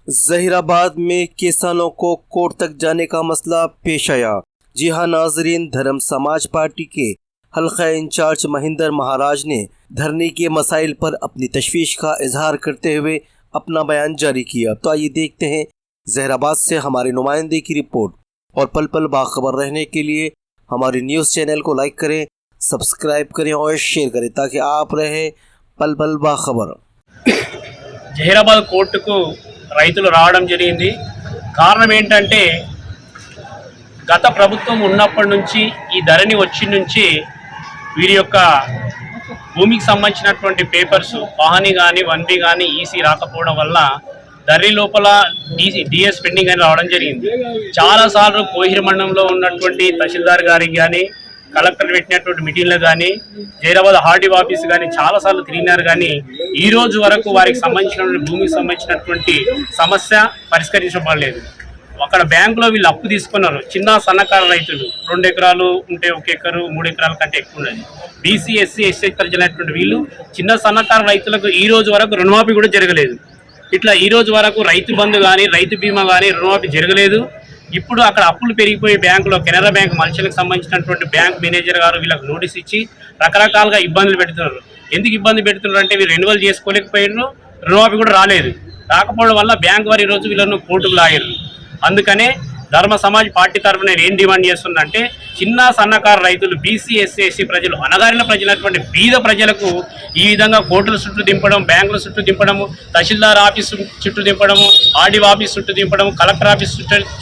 जहीराबाद में किसानों को कोर्ट तक जाने का मसला पेश आया। जी हाँ नाजरीन, धर्म समाज पार्टी के हल्का इंचार्ज महेंद्र महाराज ने धरने के मसाइल पर अपनी तशवीश का इजहार करते हुए अपना बयान जारी किया। तो आइए देखते हैं जहीराबाद से हमारे नुमाइंदे की रिपोर्ट। और पल पल बाखबर रहने के लिए हमारे न्यूज़ चैनल को लाइक करें, सब्सक्राइब करें और शेयर करें ताकि आप रहे पल पल बाखबर। జహీరాబాద్ కోర్టుకు రైతులు రావడం జరిగింది। కారణం ఏంటంటే గత ప్రభుత్వం ఉన్నప్పటి నుంచి ఈ ధరణి వచ్చి నుంచి వీరి యొక్క భూమికి సంబంధించినటువంటి పేపర్స్ పహాని కానీ 1B కానీ ఈసీ రాకపోవడం వల్ల ధరణి లోపల డిఎస్ పెండింగ్ అని రావడం జరిగింది। చాలాసార్లు కోహిర్ మండలంలో ఉన్నటువంటి తహసీల్దార్ గారికి కానీ కలెక్టర్ పెట్టినటువంటి మీటింగ్లు కానీ జహీరాబాద్ ఆర్డీఓ ఆఫీస్ కానీ చాలాసార్లు తిరిగినారు కానీ ఈ రోజు వరకు వారికి సంబంధించినటువంటి భూమికి సంబంధించినటువంటి సమస్య పరిష్కరించబడలేదు। అక్కడ బ్యాంకులో వీళ్ళు అప్పు తీసుకున్నారు। చిన్న సన్నకారు రైతులు 2 ఎకరాలు ఉంటే 1 ఎకరు 3 ఎకరాల కంటే ఎక్కువ ఉన్నది। బీసీ ఎస్సీ తరగతినటువంటి వీళ్ళు చిన్న సన్నకారు రైతులకు ఈ రోజు వరకు రుణమాఫీ కూడా జరగలేదు। ఇట్లా ఈ రోజు వరకు రైతు బంధు కానీ రైతు బీమా కానీ రుణమాఫీ జరగలేదు। ఇప్పుడు అక్కడ అప్పులు పెరిగిపోయి బ్యాంకులో కెనరా బ్యాంక్ మనుషులకు సంబంధించినటువంటి బ్యాంక్ మేనేజర్ గారు వీళ్ళకి నోటీస్ ఇచ్చి రకరకాలుగా ఇబ్బందులు పెడుతున్నారు। ఎందుకు ఇబ్బంది పెడుతున్నారు అంటే వీళ్ళు రెన్యువల్ చేసుకోలేకపోయినారు, రుణమాఫీ కూడా రాలేదు। రాకపోవడం వల్ల బ్యాంక్ వారు ఈరోజు వీళ్ళను కోర్టుకు లాగారు। అందుకనే ధర్మ సమాజ్ పార్టీ తరఫున నేను ఏం డిమాండ్ చేస్తున్నా చిన్న సన్నకారు రైతులు బీసీ ఎస్సీ ప్రజలు అణగారిన ప్రజలైనటువంటి బీద ప్రజలకు ఈ విధంగా కోర్టుల చుట్టూ దింపడం, బ్యాంకుల చుట్టూ దింపడము, తహసీల్దార్ ఆఫీస్ చుట్టూ దింపడము, ఆర్డీఓ ఆఫీస్ చుట్టూ దింపడము, కలెక్టర్ ఆఫీస్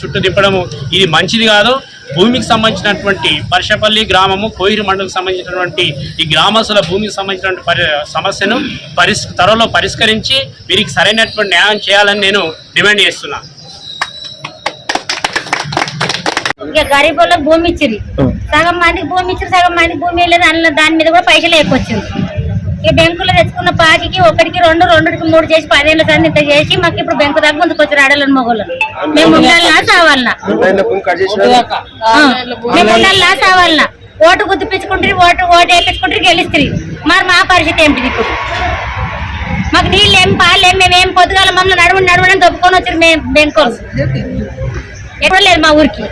చుట్టూ దింపడము ఇది మంచిది కాదు। భూమికి సంబంధించినటువంటి పర్షపల్లి గ్రామము కోహిర్ మండలికి సంబంధించినటువంటి ఈ గ్రామస్తుల భూమికి సంబంధించినటువంటి సమస్యను త్వరలో పరిష్కరించి వీరికి సరైనటువంటి న్యాయం చేయాలని నేను డిమాండ్ చేస్తున్నాను। ఇంకా గరీబ్ వాళ్ళకి భూమి ఇచ్చిరి, సగం మందికి భూమి ఇచ్చారు, సగం మందికి భూమి లేదు। అందులో దాని మీద కూడా పైసలు ఎక్కువ వచ్చింది। ఇక బ్యాంకులో తెచ్చుకున్న పాకికి 1కి 2, 2కి 3 చేసి 10 ఏళ్ళ సంది ఇంత చేసి మాకు ఇప్పుడు బ్యాంకు దాకా ముందుకు వచ్చారు ఆడలను మొగోళ్ళను। మేము ఉండాలన్నా సావాలన్నా, మేము ఉండాలన్నా సావాలన్నా। ఓటు గుర్తిపించుకుంటారు, ఓటు వేయించుకుంటారు, గెలుస్తారు। మరి మా పరిస్థితి ఏమిటి? ఇప్పుడు మాకు నీళ్ళు ఏం పాలు ఏం మేమేం పొద్దుగాల మమ్మల్ని నడవని దొప్పుకొని వచ్చారు మేము బ్యాంకు ఎప్పుడు లేదు మా ఊరికి।